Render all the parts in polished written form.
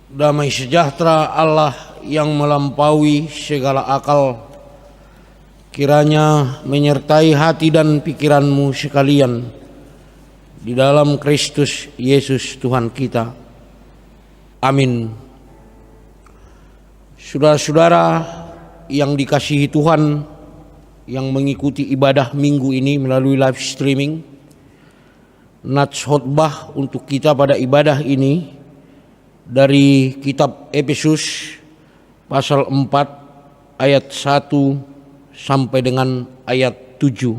Damai sejahtera Allah yang melampaui segala akal kiranya menyertai hati dan pikiranmu sekalian di dalam Kristus Yesus Tuhan kita. Amin. Saudara-saudara yang dikasihi Tuhan yang mengikuti ibadah minggu ini melalui live streaming, nats khotbah untuk kita pada ibadah ini dari kitab Efesus pasal 4 ayat 1 sampai dengan ayat 7.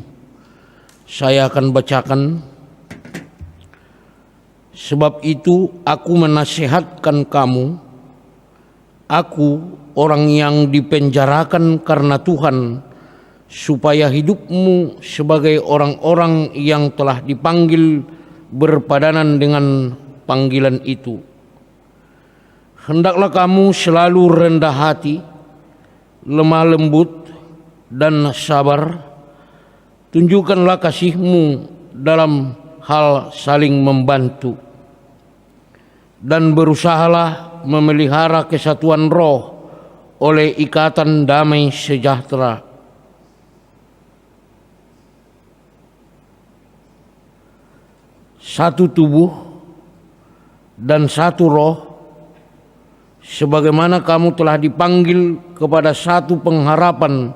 Saya akan bacakan. Sebab itu aku menasihatkan kamu, aku orang yang dipenjarakan karena Tuhan, supaya hidupmu sebagai orang-orang yang telah dipanggil berpadanan dengan panggilan itu. Hendaklah kamu selalu rendah hati, lemah lembut, dan sabar. Tunjukkanlah kasihmu dalam hal saling membantu. Dan berusahalah memelihara kesatuan roh oleh ikatan damai sejahtera. Satu tubuh dan satu roh, sebagaimana kamu telah dipanggil kepada satu pengharapan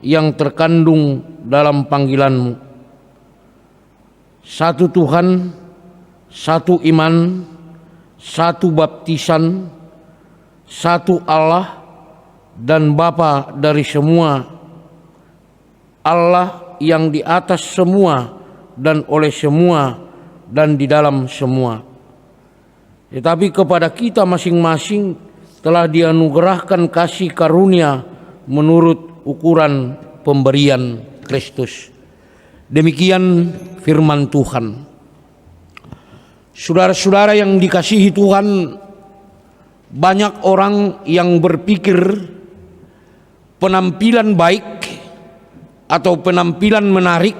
yang terkandung dalam panggilanmu. Satu Tuhan, satu iman, satu baptisan, satu Allah dan Bapa dari semua, Allah yang di atas semua dan oleh semua dan di dalam semua. Tetapi kepada kita masing-masing telah dianugerahkan kasih karunia menurut ukuran pemberian Kristus. Demikian firman Tuhan. Saudara-saudara yang dikasihi Tuhan, banyak orang yang berpikir penampilan baik atau penampilan menarik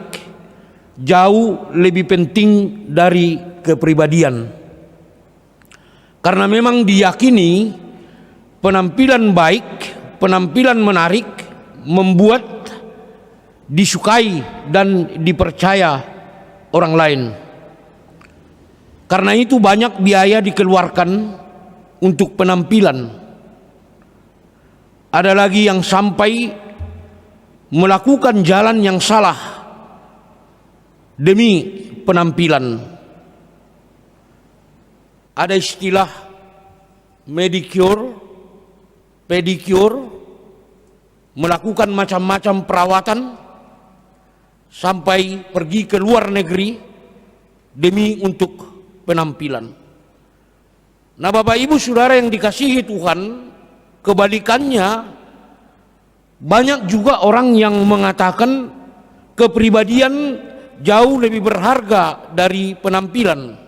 jauh lebih penting dari kepribadian. Karena memang diyakini penampilan baik, penampilan menarik membuat disukai dan dipercaya orang lain. Karena itu banyak biaya dikeluarkan untuk penampilan. Ada lagi yang sampai melakukan jalan yang salah demi penampilan. Ada istilah medicure, pedicure, melakukan macam-macam perawatan sampai pergi ke luar negeri demi untuk penampilan. Nah, Bapak Ibu Saudara yang dikasihi Tuhan, kebalikannya banyak juga orang yang mengatakan kepribadian jauh lebih berharga dari penampilan.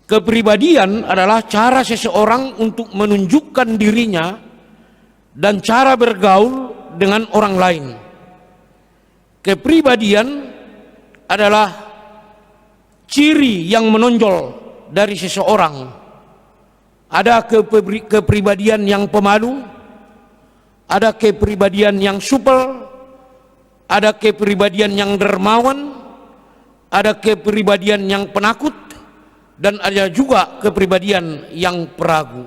Kepribadian adalah cara seseorang untuk menunjukkan dirinya dan cara bergaul dengan orang lain. Kepribadian adalah ciri yang menonjol dari seseorang. Ada kepribadian yang pemalu, ada kepribadian yang supel, ada kepribadian yang dermawan, ada kepribadian yang penakut, dan ada juga kepribadian yang peragu.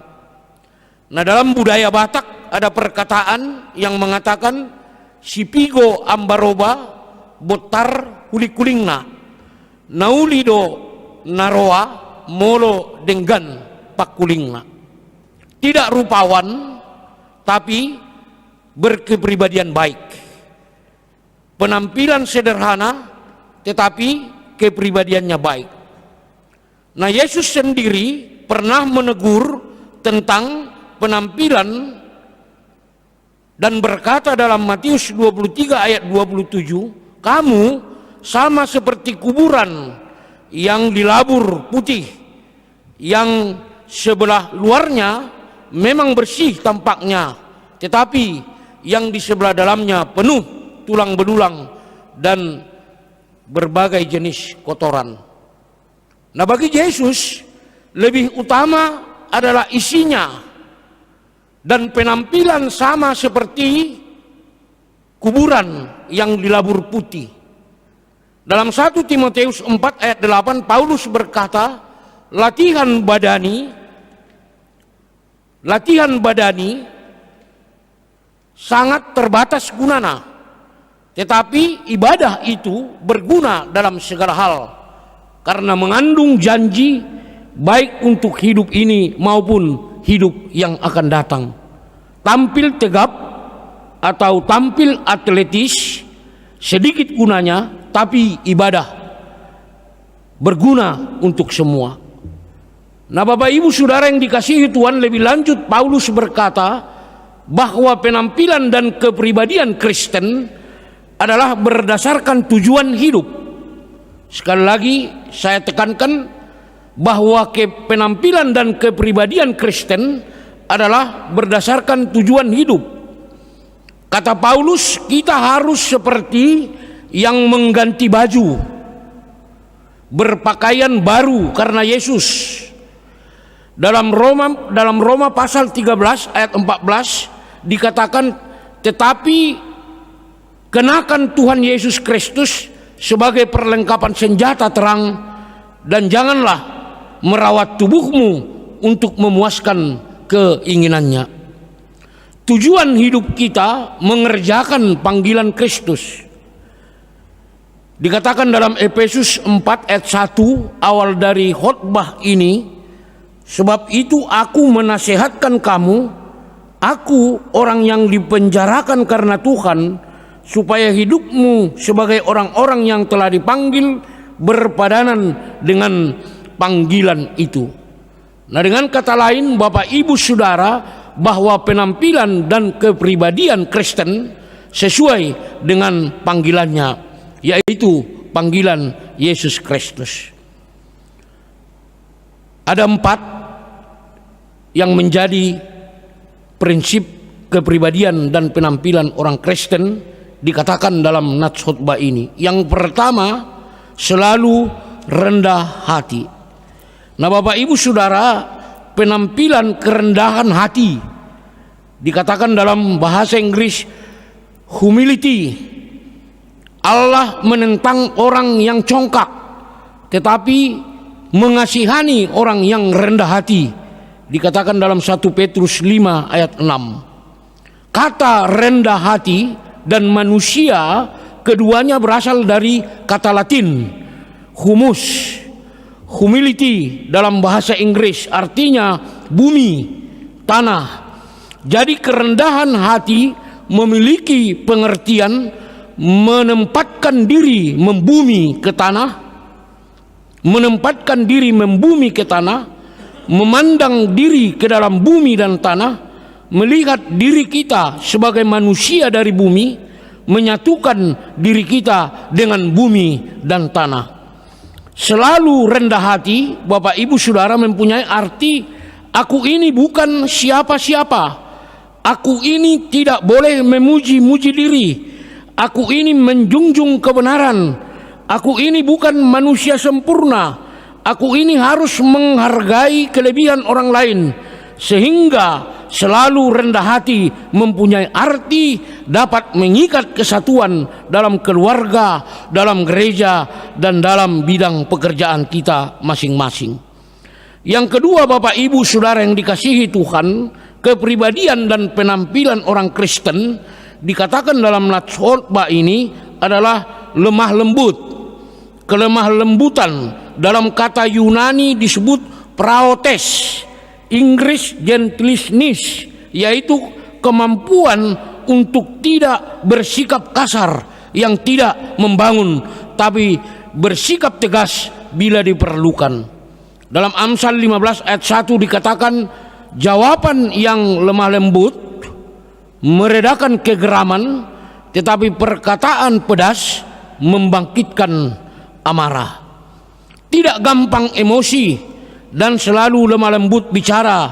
Nah, dalam budaya Batak ada perkataan yang mengatakan sipigo ambaroba botar kulikulingna naulido naroa molo denggan pakulingna. Tidak rupawan tapi berkepribadian baik. Penampilan sederhana tetapi kepribadiannya baik. Nah, Yesus sendiri pernah menegur tentang penampilan dan berkata dalam Matius 23 ayat 27, kamu sama seperti kuburan yang dilabur putih, yang sebelah luarnya memang bersih tampaknya, tetapi yang di sebelah dalamnya penuh tulang belulang dan berbagai jenis kotoran. Nah, bagi Yesus lebih utama adalah isinya dan penampilan sama seperti kuburan yang dilabur putih. Dalam 1 Timotius 4 ayat 8 Paulus berkata, latihan badani sangat terbatas gunanya, tetapi ibadah itu berguna dalam segala hal karena mengandung janji baik untuk hidup ini maupun hidup yang akan datang. Tampil tegap atau tampil atletis sedikit gunanya, tapi ibadah berguna untuk semua. Nah, Bapak Ibu Saudara yang dikasihi Tuhan, lebih lanjut Paulus berkata bahwa penampilan dan kepribadian Kristen adalah berdasarkan tujuan hidup. Sekali lagi saya tekankan bahwa penampilan dan kepribadian Kristen adalah berdasarkan tujuan hidup. Kata Paulus, kita harus seperti yang mengganti baju, berpakaian baru karena Yesus. Dalam Roma pasal 13 ayat 14 dikatakan, tetapi kenakan Tuhan Yesus Kristus sebagai perlengkapan senjata terang, dan janganlah merawat tubuhmu untuk memuaskan keinginannya. Tujuan hidup kita mengerjakan panggilan Kristus. Dikatakan dalam Efesus 4 ayat 1 awal dari khotbah ini, sebab itu aku menasihatkan kamu, aku orang yang dipenjarakan karena Tuhan, supaya hidupmu sebagai orang-orang yang telah dipanggil berpadanan dengan panggilan itu. Nah, dengan kata lain, Bapak Ibu Saudara, bahwa penampilan dan kepribadian Kristen sesuai dengan panggilannya, yaitu panggilan Yesus Kristus. Ada 4 yang menjadi prinsip kepribadian dan penampilan orang Kristen dikatakan dalam nats khotbah ini. Yang pertama, selalu rendah hati. Nah, Bapak Ibu Saudara, penampilan kerendahan hati dikatakan dalam bahasa Inggris humility. Allah menentang orang yang congkak, tetapi mengasihani orang yang rendah hati. Dikatakan dalam 1 Petrus 5 ayat 6. Kata rendah hati dan manusia keduanya berasal dari kata Latin humus. Humility dalam bahasa Inggris artinya bumi, tanah. Jadi kerendahan hati memiliki pengertian menempatkan diri membumi ke tanah, memandang diri ke dalam bumi dan tanah, melihat diri kita sebagai manusia dari bumi, menyatukan diri kita dengan bumi dan tanah. Selalu rendah hati, Bapak Ibu Saudara, mempunyai arti aku ini bukan siapa-siapa, aku ini tidak boleh memuji-muji diri, aku ini menjunjung kebenaran, aku ini bukan manusia sempurna, aku ini harus menghargai kelebihan orang lain. Sehingga selalu rendah hati mempunyai arti dapat mengikat kesatuan dalam keluarga, dalam gereja, dan dalam bidang pekerjaan kita masing-masing. Yang kedua, Bapak Ibu Saudara yang dikasihi Tuhan, kepribadian dan penampilan orang Kristen dikatakan dalam nats khotbah ini adalah lemah lembut. Kelemah lembutan dalam kata Yunani disebut praotes, Inggris gentleness, yaitu kemampuan untuk tidak bersikap kasar yang tidak membangun, tapi bersikap tegas bila diperlukan. Dalam Amsal 15 ayat 1 dikatakan, jawaban yang lemah lembut meredakan kegeraman, tetapi perkataan pedas membangkitkan amarah. Tidak gampang emosi dan selalu lemah lembut bicara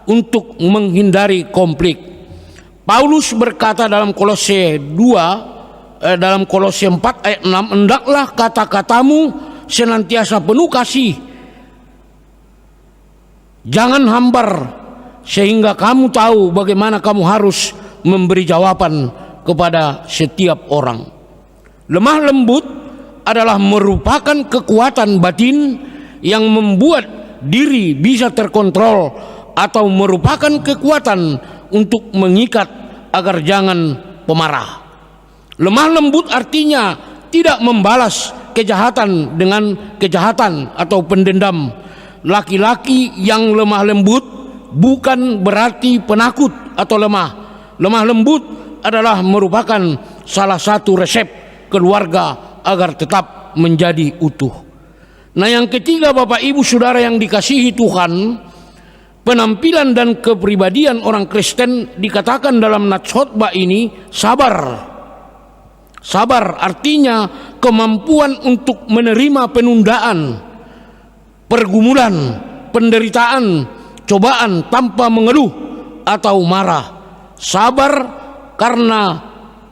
untuk menghindari konflik. Paulus berkata dalam Kolose 4 ayat 6, hendaklah kata-katamu senantiasa penuh kasih Jangan hambar sehingga kamu tahu bagaimana kamu harus memberi jawaban kepada setiap orang. Lemah lembut adalah merupakan kekuatan batin yang membuat diri bisa terkontrol atau merupakan kekuatan untuk mengikat agar jangan pemarah. Lemah lembut artinya tidak membalas kejahatan dengan kejahatan atau pendendam. Laki-laki yang lemah lembut bukan berarti penakut atau lemah. Lemah lembut adalah merupakan salah satu resep keluarga agar tetap menjadi utuh. Nah, yang ketiga, Bapak Ibu Saudara yang dikasihi Tuhan, penampilan dan kepribadian orang Kristen dikatakan dalam nats khotbah ini sabar. Sabar artinya kemampuan untuk menerima penundaan, pergumulan, penderitaan, cobaan tanpa mengeluh atau marah. Sabar karena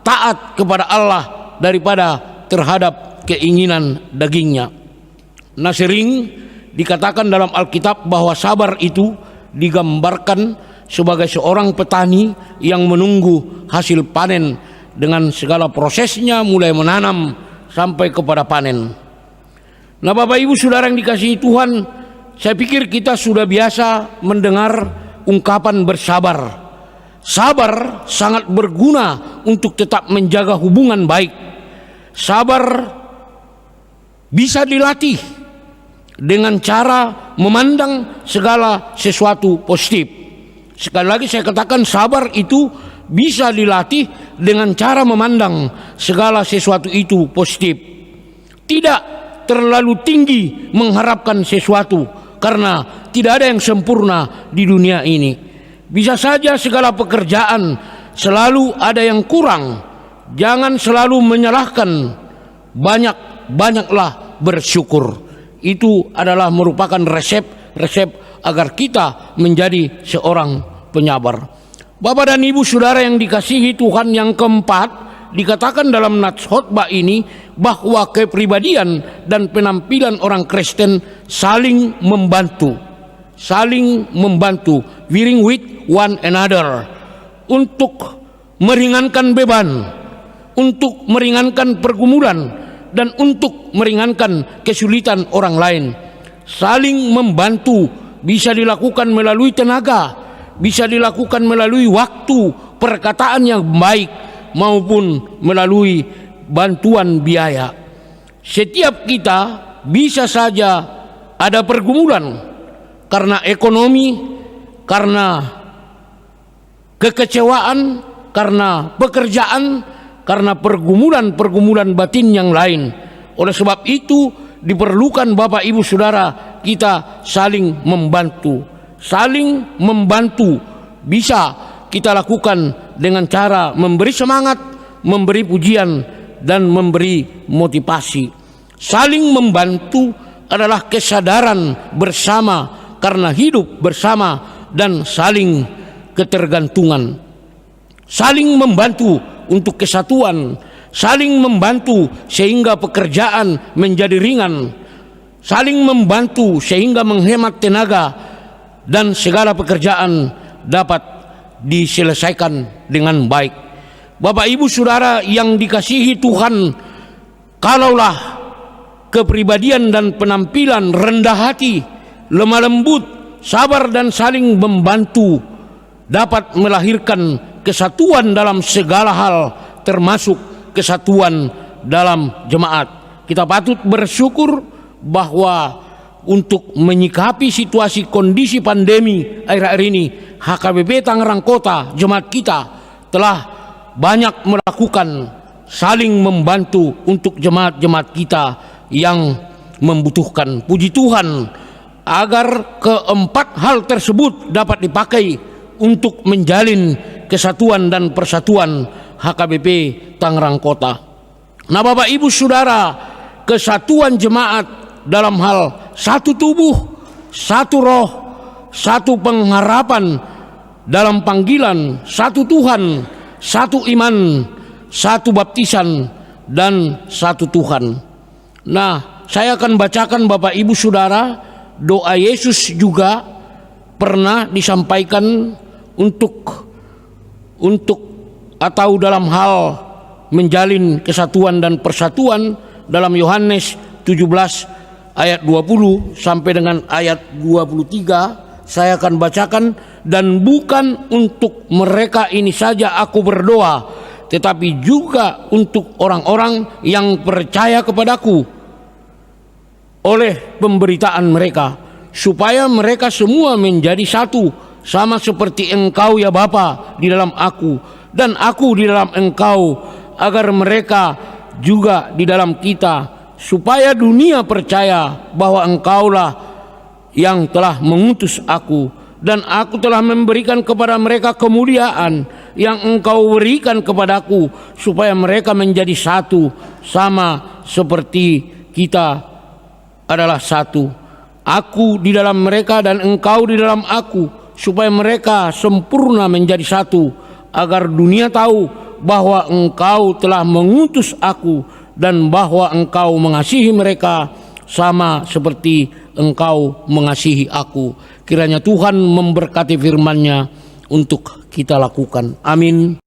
taat kepada Allah daripada terhadap keinginan dagingnya. Nah, sering dikatakan dalam Alkitab bahwa sabar itu digambarkan sebagai seorang petani yang menunggu hasil panen dengan segala prosesnya mulai menanam sampai kepada panen. Nah, Bapak Ibu Saudara yang dikasihi Tuhan, saya pikir kita sudah biasa mendengar ungkapan bersabar. Sabar sangat berguna untuk tetap menjaga hubungan baik. Sabar bisa dilatih dengan cara memandang segala sesuatu positif. Sekali lagi saya katakan, sabar itu bisa dilatih dengan cara memandang segala sesuatu itu positif. Tidak terlalu tinggi mengharapkan sesuatu, karena tidak ada yang sempurna di dunia ini. Bisa saja segala pekerjaan selalu ada yang kurang. Jangan selalu menyalahkan, banyak-banyaklah bersyukur. Itu adalah merupakan resep agar kita menjadi seorang penyabar. Bapak dan Ibu Saudara yang dikasihi Tuhan, yang keempat dikatakan dalam nats khotbah ini bahwa kepribadian dan penampilan orang Kristen saling membantu. Saling membantu, bearing with one another, untuk meringankan beban, untuk meringankan pergumulan, dan untuk meringankan kesulitan orang lain. Saling membantu bisa dilakukan melalui tenaga, bisa dilakukan melalui waktu, perkataan yang baik, maupun melalui bantuan biaya. Setiap kita bisa saja ada pergumulan karena ekonomi, karena kekecewaan, karena pekerjaan, karena pergumulan-pergumulan batin yang lain. Oleh sebab itu diperlukan Bapak Ibu Saudara kita saling membantu. Saling membantu bisa kita lakukan dengan cara memberi semangat, memberi pujian, dan memberi motivasi. Saling membantu adalah kesadaran bersama karena hidup bersama dan saling ketergantungan. Saling membantu untuk kesatuan, saling membantu sehingga pekerjaan menjadi ringan, saling membantu sehingga menghemat tenaga dan segala pekerjaan dapat diselesaikan dengan baik. Bapak Ibu Saudara yang dikasihi Tuhan, kalaulah kepribadian dan penampilan rendah hati, lemah lembut, sabar dan saling membantu dapat melahirkan kesatuan dalam segala hal, termasuk kesatuan dalam jemaat. Kita patut bersyukur bahwa untuk menyikapi situasi kondisi pandemi akhir-akhir ini, HKBP Tangerang Kota, jemaat kita telah banyak melakukan saling membantu untuk jemaat-jemaat kita yang membutuhkan. Puji Tuhan, agar keempat hal tersebut dapat dipakai untuk menjalin kesatuan dan persatuan HKBP Tangerang Kota. Nah, Bapak Ibu Saudara, kesatuan jemaat dalam hal satu tubuh, satu roh, satu pengharapan dalam panggilan, satu Tuhan, satu iman, satu baptisan, dan satu Tuhan. Nah, saya akan bacakan Bapak Ibu Saudara doa Yesus juga pernah disampaikan untuk atau dalam hal menjalin kesatuan dan persatuan dalam Yohanes 17 ayat 20 sampai dengan ayat 23. Saya akan bacakan. Dan bukan untuk mereka ini saja aku berdoa, tetapi juga untuk orang-orang yang percaya kepadaku oleh pemberitaan mereka, supaya mereka semua menjadi satu, sama seperti Engkau ya Bapa di dalam aku dan aku di dalam Engkau, agar mereka juga di dalam kita, supaya dunia percaya bahwa Engkaulah yang telah mengutus aku, dan aku telah memberikan kepada mereka kemuliaan yang Engkau berikan kepadaku, supaya mereka menjadi satu, sama seperti kita adalah satu. Aku di dalam mereka dan Engkau di dalam aku, supaya mereka sempurna menjadi satu, agar dunia tahu bahwa Engkau telah mengutus aku dan bahwa Engkau mengasihi mereka sama seperti Engkau mengasihi aku. Kiranya Tuhan memberkati firman-Nya untuk kita lakukan. Amin.